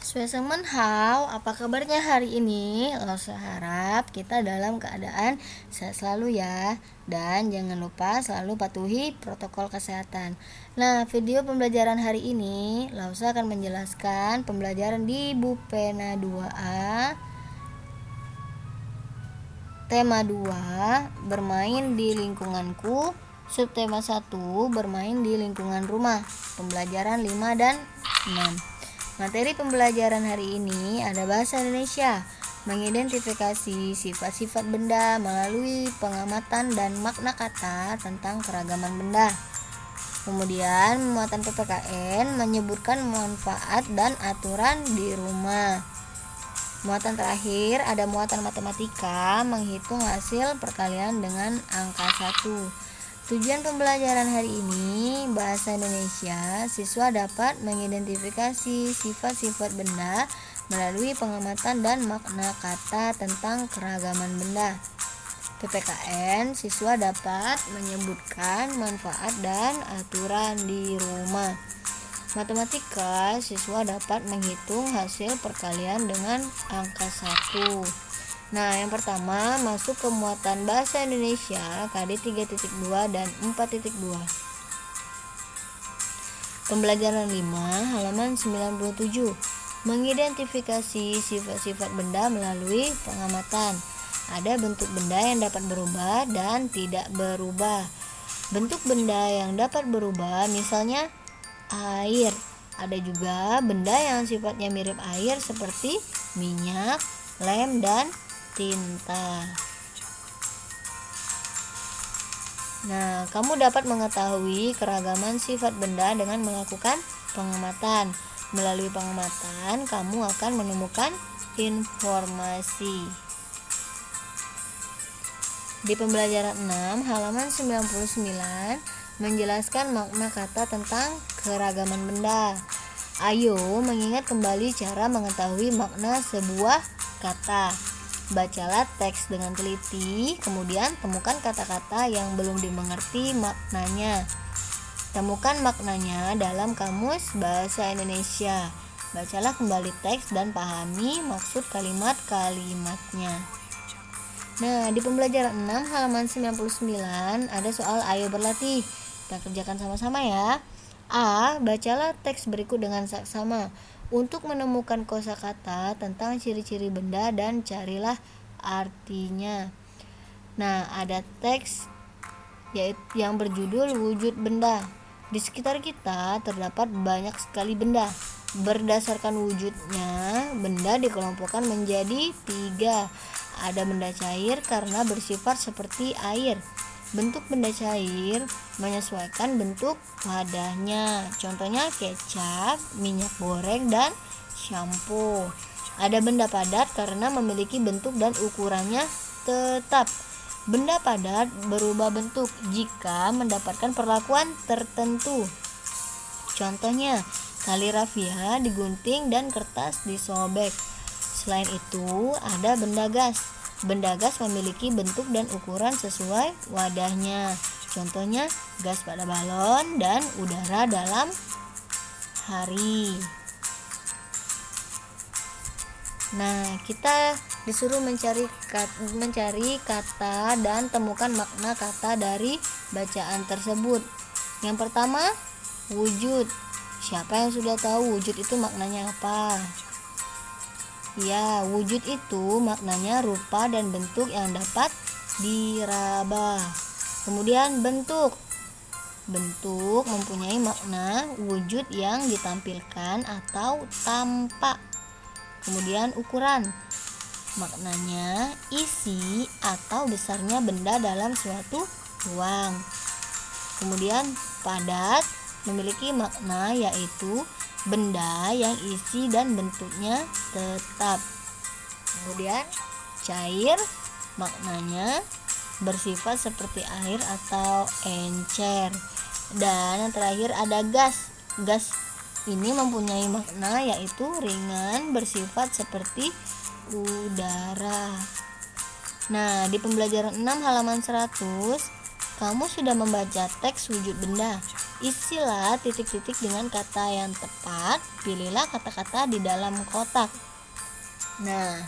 Suesemen how, apa kabarnya hari ini? Saya harap kita dalam keadaan sehat selalu ya. Dan jangan lupa selalu patuhi protokol kesehatan. Nah, video pembelajaran hari ini Lausa akan menjelaskan pembelajaran di Bupena 2A. Tema 2, bermain di lingkunganku. Subtema 1, bermain di lingkungan rumah. Pembelajaran 5 dan 6. Materi pembelajaran hari ini ada bahasa Indonesia, mengidentifikasi sifat-sifat benda melalui pengamatan dan makna kata tentang keragaman benda. Kemudian muatan PPKN menyebutkan manfaat dan aturan di rumah. Muatan terakhir ada muatan matematika, menghitung hasil perkalian dengan angka 1. Tujuan pembelajaran hari ini, bahasa Indonesia, siswa dapat mengidentifikasi sifat-sifat benda melalui pengamatan dan makna kata tentang keragaman benda. PPKN, siswa dapat menyebutkan manfaat dan aturan di rumah. Matematika, siswa dapat menghitung hasil perkalian dengan angka 1. Nah, yang pertama masuk ke muatan bahasa Indonesia KD 3.2 dan 4.2. Pembelajaran 5 halaman 97. Mengidentifikasi sifat-sifat benda melalui pengamatan. Ada bentuk benda yang dapat berubah dan tidak berubah. Bentuk benda yang dapat berubah misalnya air. Ada juga benda yang sifatnya mirip air seperti minyak, lem, dan tinta. Nah, kamu dapat mengetahui keragaman sifat benda dengan melakukan pengamatan. Melalui pengamatan, kamu akan menemukan informasi. Di pembelajaran 6, halaman 99, menjelaskan makna kata tentang keragaman benda. Ayo mengingat kembali cara mengetahui makna sebuah kata. Bacalah teks dengan teliti, kemudian temukan kata-kata yang belum dimengerti maknanya. Temukan maknanya dalam kamus bahasa Indonesia. Bacalah kembali teks dan pahami maksud kalimat-kalimatnya. Nah, di pembelajaran 6 halaman 99 ada soal ayo berlatih. Kita kerjakan sama-sama ya. A. Bacalah teks berikut dengan saksama. Untuk menemukan kosakata tentang ciri-ciri benda dan carilah artinya. Nah, ada teks yaitu yang berjudul wujud benda. Di sekitar kita terdapat banyak sekali benda. Berdasarkan wujudnya, benda dikelompokkan menjadi 3. Ada benda cair karena bersifat seperti air. Bentuk benda cair menyesuaikan bentuk wadahnya. Contohnya kecap, minyak goreng, dan shampoo. Ada benda padat karena memiliki bentuk dan ukurannya tetap. Benda padat berubah bentuk jika mendapatkan perlakuan tertentu. Contohnya, tali rafia digunting dan kertas disobek. Selain itu, ada benda gas. Benda gas memiliki bentuk dan ukuran sesuai wadahnya. Contohnya gas pada balon dan udara dalam hari. Nah, kita disuruh mencari kata dan temukan makna kata dari bacaan tersebut. Yang pertama, wujud. Siapa yang sudah tahu wujud itu maknanya apa? Ya, wujud itu maknanya rupa dan bentuk yang dapat diraba. Kemudian bentuk. Bentuk mempunyai makna wujud yang ditampilkan atau tampak. Kemudian ukuran. Maknanya isi atau besarnya benda dalam suatu ruang. Kemudian padat memiliki makna yaitu benda yang isi dan bentuknya tetap. Kemudian cair maknanya bersifat seperti air atau encer. Dan yang terakhir ada gas. Gas ini mempunyai makna yaitu ringan, bersifat seperti udara. Nah, di pembelajaran 6 halaman 100 kamu sudah membaca teks wujud benda. Isilah titik-titik dengan kata yang tepat. Pilihlah kata-kata di dalam kotak. Nah,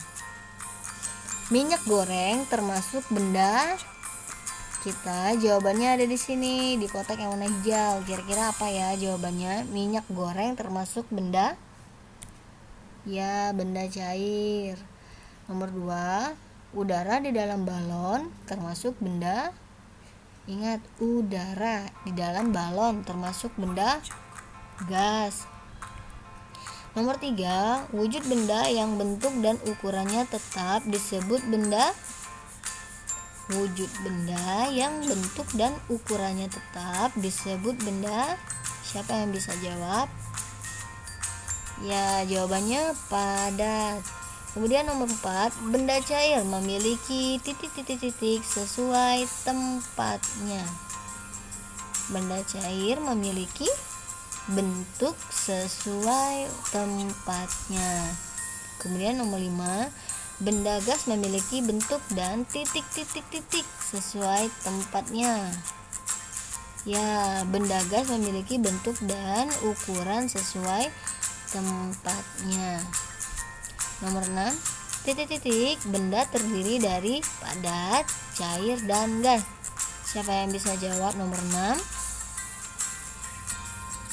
minyak goreng termasuk benda. Kita jawabannya ada di sini di kotak yang warna hijau. Kira-kira apa ya jawabannya? Minyak goreng termasuk benda? Ya, benda cair. Nomor 2, udara di dalam balon termasuk benda? Ingat, udara di dalam balon termasuk benda gas. Nomor 3, wujud benda yang bentuk dan ukurannya tetap disebut benda. Wujud benda yang bentuk dan ukurannya tetap disebut benda. Siapa yang bisa jawab? Ya, jawabannya padat. Kemudian nomor 4, benda cair memiliki titik-titik-titik sesuai tempatnya. Benda cair memiliki bentuk sesuai tempatnya. Kemudian nomor 5, benda gas memiliki bentuk dan titik-titik-titik sesuai tempatnya. Ya, benda gas memiliki bentuk dan ukuran sesuai tempatnya. Nomor 6, titik-titik benda terdiri dari padat, cair, dan gas. Siapa yang bisa jawab nomor 6?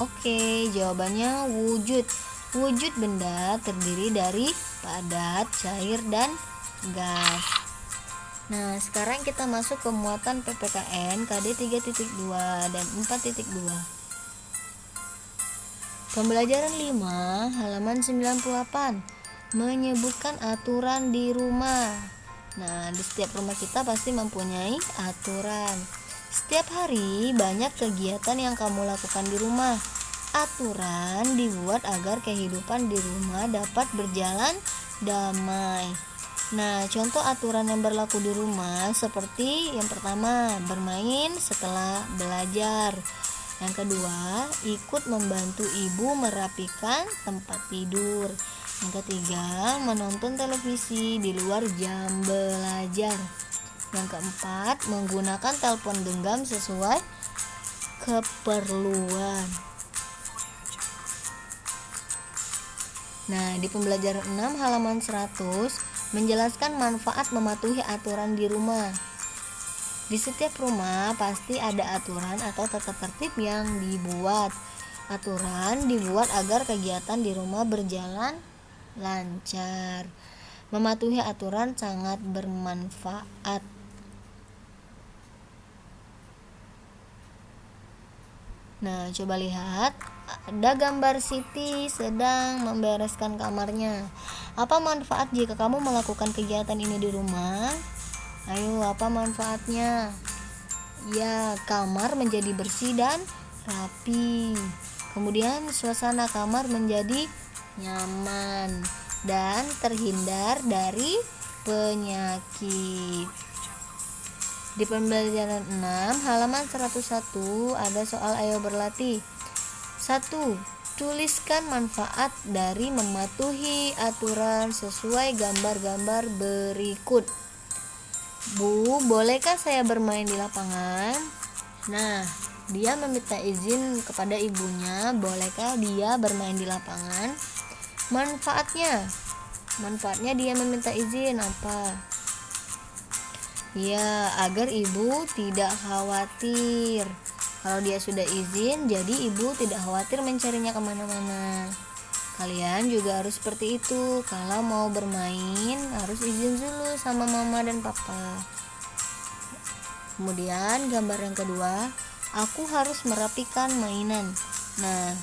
Oke, jawabannya wujud. Wujud benda terdiri dari padat, cair, dan gas. Nah, sekarang kita masuk ke muatan PPKN KD 3.2 dan 4.2. Pembelajaran 5, halaman 98. Menyebutkan aturan di rumah. Nah, di setiap rumah kita pasti mempunyai aturan. Setiap hari banyak kegiatan yang kamu lakukan di rumah. Aturan dibuat agar kehidupan di rumah dapat berjalan damai. Nah, contoh aturan yang berlaku di rumah seperti yang pertama, bermain setelah belajar. Yang kedua, ikut membantu ibu merapikan tempat tidur. Yang ketiga, menonton televisi di luar jam belajar. Yang keempat, menggunakan telepon genggam sesuai keperluan. Nah, di pembelajaran 6 halaman 100 menjelaskan manfaat mematuhi aturan di rumah. Di setiap rumah pasti ada aturan atau tata tertib yang dibuat. Aturan dibuat agar kegiatan di rumah berjalan lancar. Mematuhi aturan sangat bermanfaat. Nah, coba lihat, ada gambar Siti sedang membereskan kamarnya. Apa manfaat jika kamu melakukan kegiatan ini di rumah? Ayo, apa manfaatnya? Ya, kamar menjadi bersih dan rapi. Kemudian suasana kamar menjadi nyaman dan terhindar dari penyakit. Di pembelajaran 6 halaman 101 ada soal ayo berlatih. 1. Tuliskan manfaat dari mematuhi aturan sesuai gambar-gambar berikut. Bu, bolehkah saya bermain di lapangan? Nah, dia meminta izin kepada ibunya, bolehkah dia bermain di lapangan? Manfaatnya dia meminta izin apa? Ya, agar ibu tidak khawatir. Kalau dia sudah izin, jadi ibu tidak khawatir mencarinya kemana-mana. Kalian juga harus seperti itu. Kalau mau bermain, harus izin dulu sama mama dan papa. Kemudian gambar yang kedua, aku harus merapikan mainan. Nah,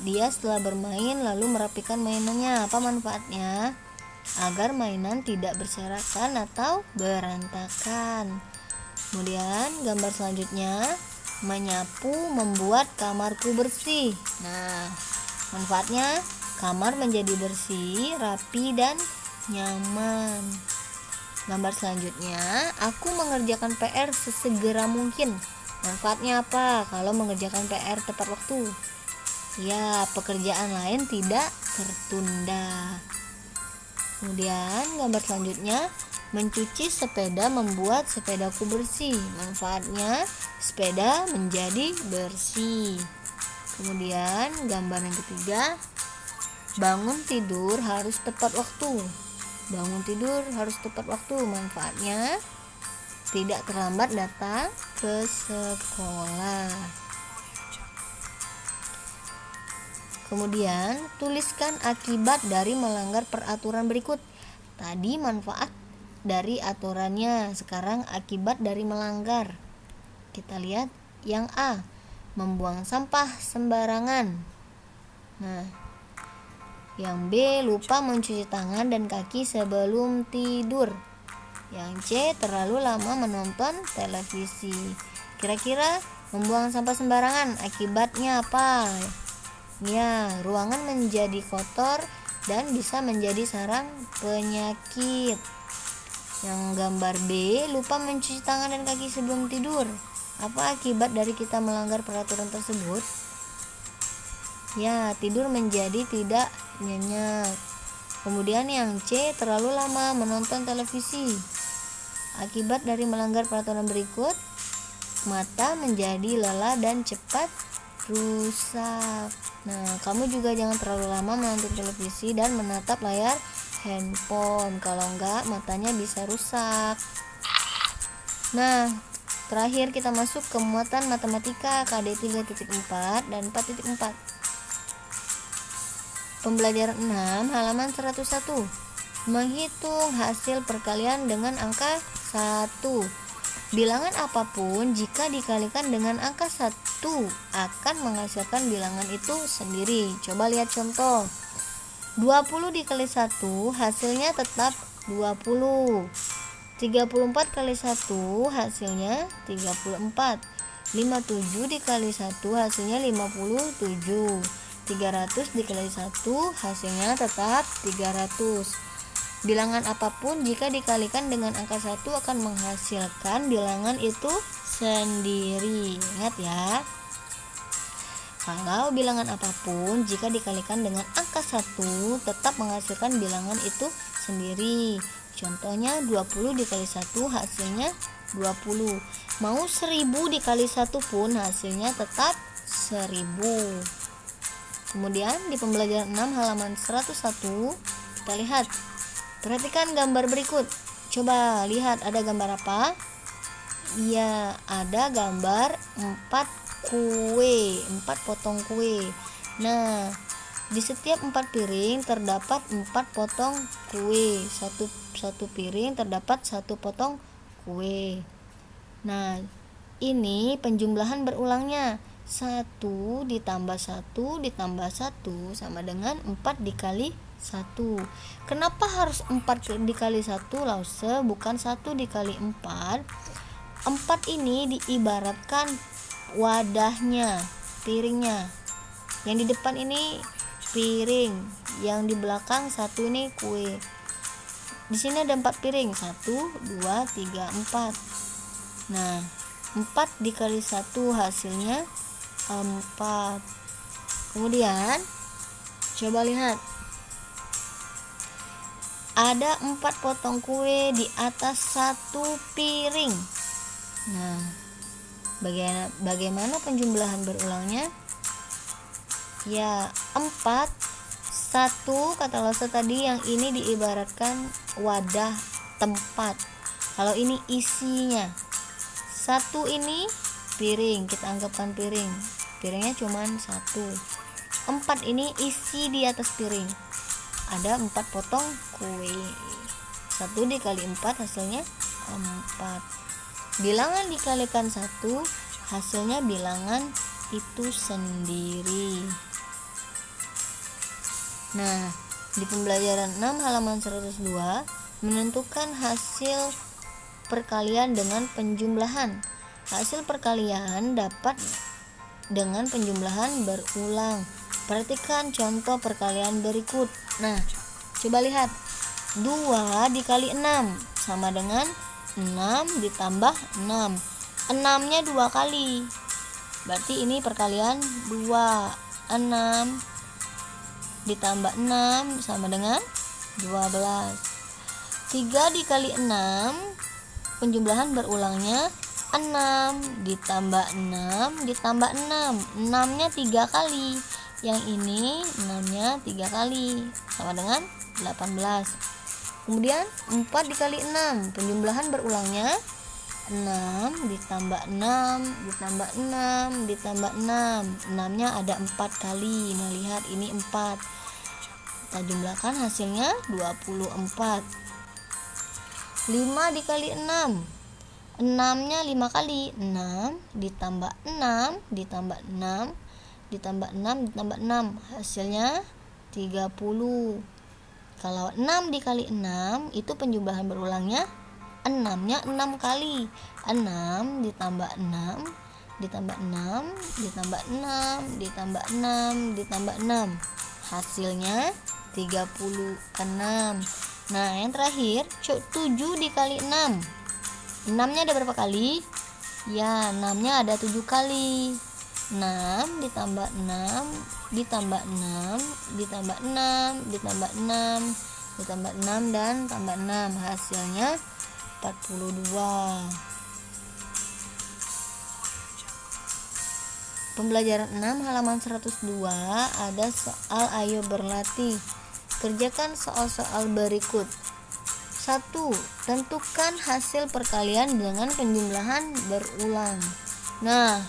dia setelah bermain lalu merapikan mainannya. Apa manfaatnya? Agar mainan tidak berserakan atau berantakan. Kemudian gambar selanjutnya, menyapu membuat kamarku bersih. Nah, manfaatnya kamar menjadi bersih, rapi, dan nyaman. Gambar selanjutnya, aku mengerjakan PR sesegera mungkin. Manfaatnya apa kalau mengerjakan PR tepat waktu? Ya, pekerjaan lain tidak tertunda. Kemudian gambar selanjutnya, Mencuci sepeda membuat sepedaku bersih. Manfaatnya, sepeda menjadi bersih. Kemudian gambar yang ketiga, bangun tidur harus tepat waktu. Bangun tidur harus tepat waktu. Manfaatnya, tidak terlambat datang ke sekolah. Kemudian, tuliskan akibat dari melanggar peraturan berikut. Tadi manfaat dari aturannya, sekarang akibat dari melanggar. Kita lihat yang A, membuang sampah sembarangan. Nah, yang B, lupa mencuci tangan dan kaki sebelum tidur. Yang C, terlalu lama menonton televisi. Kira-kira membuang sampah sembarangan akibatnya apa? Ya, ruangan menjadi kotor dan bisa menjadi sarang penyakit. Yang gambar B, lupa mencuci tangan dan kaki sebelum tidur. Apa akibat dari kita melanggar peraturan tersebut? Ya, tidur menjadi tidak nyenyak. Kemudian yang C, terlalu lama menonton televisi. Akibat dari melanggar peraturan berikut, mata menjadi lelah dan cepat rusak. Nah, kamu juga jangan terlalu lama menonton televisi dan menatap layar handphone. Kalau enggak, matanya bisa rusak. Nah, terakhir kita masuk ke muatan matematika KD 3.4 dan 4.4. Pembelajaran 6 halaman 101. Menghitung hasil perkalian dengan angka 1. Bilangan apapun jika dikalikan dengan angka 1 akan menghasilkan bilangan itu sendiri. Coba lihat contoh. 20 dikali 1 hasilnya tetap 20. 34 kali 1 hasilnya 34. 57 dikali 1 hasilnya 57. 300 dikali 1 hasilnya tetap 300. Bilangan apapun jika dikalikan dengan angka 1 akan menghasilkan bilangan itu sendiri. Ingat ya. Kalau bilangan apapun jika dikalikan dengan angka 1 tetap menghasilkan bilangan itu sendiri. Contohnya 20 dikali 1 hasilnya 20. Mau 1000 dikali 1 pun hasilnya tetap 1000. Kemudian di pembelajaran 6 halaman 101 kita lihat. Perhatikan gambar berikut. Coba lihat ada gambar apa? Ya, ada gambar 4 kue, 4 potong kue. Nah, di setiap 4 piring terdapat 4 potong kue. Satu piring terdapat 1 potong kue. Nah, ini penjumlahan berulangnya. 1 ditambah 1 ditambah 1 sama dengan 4 dikali 1. Kenapa harus 4 dikali 1 Lause, bukan 1 dikali 4? 4 ini diibaratkan wadahnya, piringnya. Yang di depan ini piring, yang di belakang 1 ini kue. Di sini ada 4 piring, 1, 2, 3, 4. Nah, 4 dikali 1 hasilnya 4. Kemudian coba lihat, ada 4 potong kue di atas 1 piring. Nah, bagaimana penjumlahan berulangnya? Ya, 4 1 kata Lause tadi, yang ini diibaratkan wadah tempat. Kalau ini isinya. 1 ini piring, kita anggapkan piring. Piringnya cuma 1. 4 ini isi di atas piring. Ada 4 potong kue. 1 dikali 4 hasilnya 4. Bilangan dikalikan 1 hasilnya bilangan itu sendiri. Nah, di pembelajaran 6 halaman 102 menentukan hasil perkalian dengan penjumlahan. Hasil perkalian dapat dengan penjumlahan berulang. Perhatikan contoh perkalian berikut. Nah, coba lihat. 2 dikali 6 sama dengan 6 ditambah 6. 6-nya 2 kali. Berarti ini perkalian 2. 6 ditambah 6 sama dengan 12. 3 dikali 6, penjumlahan berulangnya 6 ditambah 6 ditambah 6. 6-nya 3 kali. Yang ini 6-nya 3 kali, sama dengan 18. Kemudian 4 dikali 6, penjumlahan berulangnya 6 ditambah 6 ditambah 6 ditambah 6. 6-nya ada 4 kali. Nah, lihat ini 4. Kita jumlahkan hasilnya 24. 5 dikali 6, 6-nya 5 kali. 6 ditambah 6 ditambah 6 ditambah 6 ditambah 6, hasilnya 30. Kalau 6 dikali 6 itu penjumlahan berulangnya 6-nya 6 kali. 6 ditambah 6 ditambah 6 ditambah 6 ditambah 6 ditambah 6, hasilnya 36. Nah, yang terakhir 7 dikali 6. 6-nya ada berapa kali? Ya, 6-nya ada 7 kali. 6 ditambah 6 ditambah 6 ditambah 6 ditambah 6 ditambah 6 dan tambah 6, hasilnya 42. Pembelajaran 6 halaman 102 ada soal ayo berlatih. Kerjakan soal-soal berikut. 1. Tentukan hasil perkalian dengan penjumlahan berulang. Nah,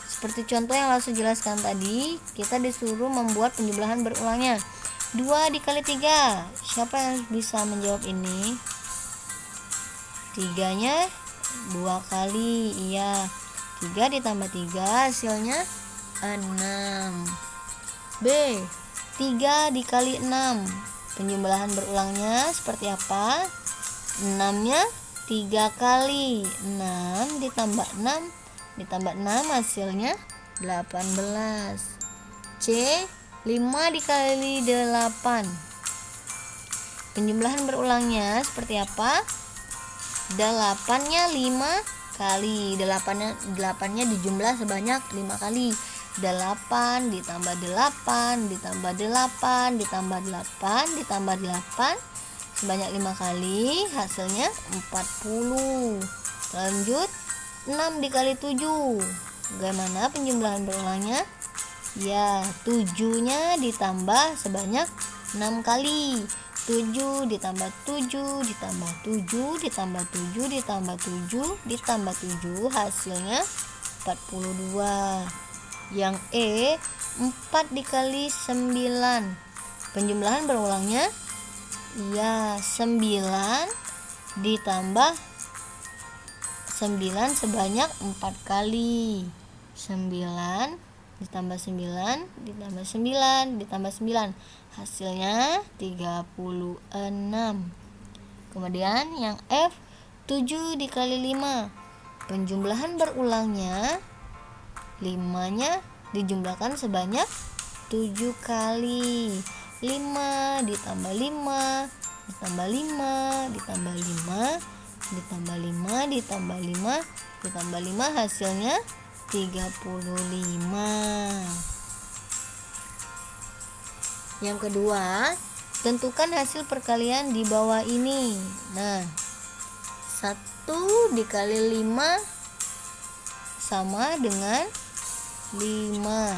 seperti contoh yang langsung jelaskan tadi, kita disuruh membuat penjumlahan berulangnya. 2 dikali 3. Siapa yang bisa menjawab ini? 3-nya 2 kali. Iya. 3 ditambah 3 hasilnya 6. B. 3 dikali 6. Penjumlahan berulangnya seperti apa? 6-nya 3 kali. 6 ditambah 6 ditambah 6 hasilnya 18. C. 5 dikali 8. Penjumlahan berulangnya seperti apa? 8-nya 5 kali. 8-nya dijumlah sebanyak 5 kali. 8 ditambah 8 ditambah 8 ditambah 8 ditambah 8 sebanyak 5 kali, hasilnya 40. Lanjut, 6 dikali 7. Bagaimana penjumlahan berulangnya? Ya, 7-nya ditambah sebanyak 6 kali. 7 ditambah 7 ditambah 7 ditambah 7 ditambah 7 ditambah 7, hasilnya 42. Yang E, 4 dikali 9. Penjumlahan berulangnya? Ya, 9 ditambah 9 sebanyak 4 kali. 9 ditambah 9 ditambah 9 ditambah 9, hasilnya 36. Kemudian yang F, 7 dikali 5. Penjumlahan berulangnya, 5-nya dijumlahkan sebanyak 7 kali. 5 ditambah 5 ditambah 5 ditambah 5 ditambah 5 ditambah 5 ditambah 5, hasilnya 35. Yang kedua, tentukan hasil perkalian di bawah ini. Nah, 1 dikali 5 sama dengan 5.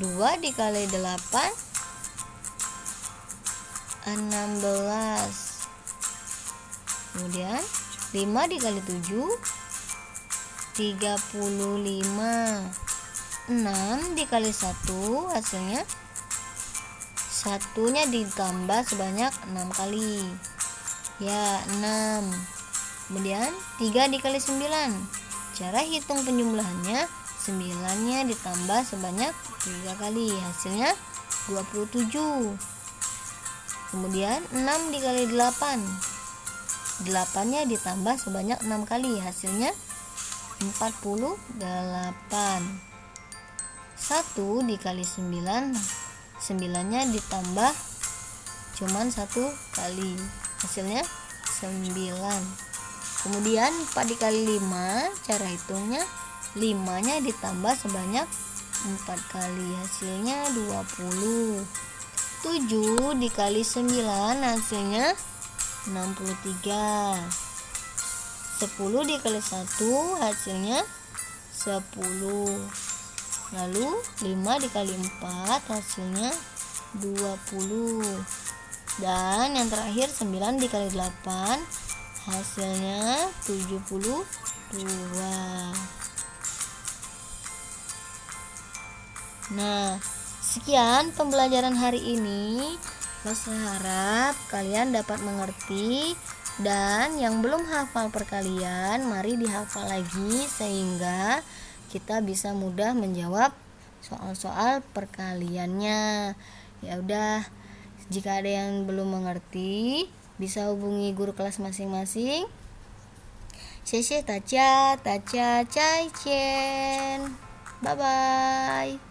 2 dikali 8 16. Kemudian 5 dikali 7 35. 6 dikali 1 hasilnya 1-nya ditambah sebanyak 6 kali. Ya, 6. Kemudian 3 dikali 9. Cara hitung penjumlahannya, 9-nya ditambah sebanyak 3 kali, hasilnya 27. Kemudian 6 dikali 8. 8-nya ditambah sebanyak 6 kali, hasilnya 48. 1 dikali 9. 9-nya ditambah cuman 1 kali, hasilnya 9. Kemudian 4 dikali 5, cara hitungnya 5-nya ditambah sebanyak 4 kali, hasilnya 20. 7 dikali 9 hasilnya 63. 10 dikali 1 hasilnya 10. Lalu 5 dikali 4 hasilnya 20. Dan yang terakhir 9 dikali 8 hasilnya 72. Nah, sekian pembelajaran hari ini. Saya harap kalian dapat mengerti, dan yang belum hafal perkalian, mari dihafal lagi sehingga kita bisa mudah menjawab soal-soal perkaliannya. Ya udah, jika ada yang belum mengerti, bisa hubungi guru kelas masing-masing. Xie xie daja, daja zaijian. Bye bye.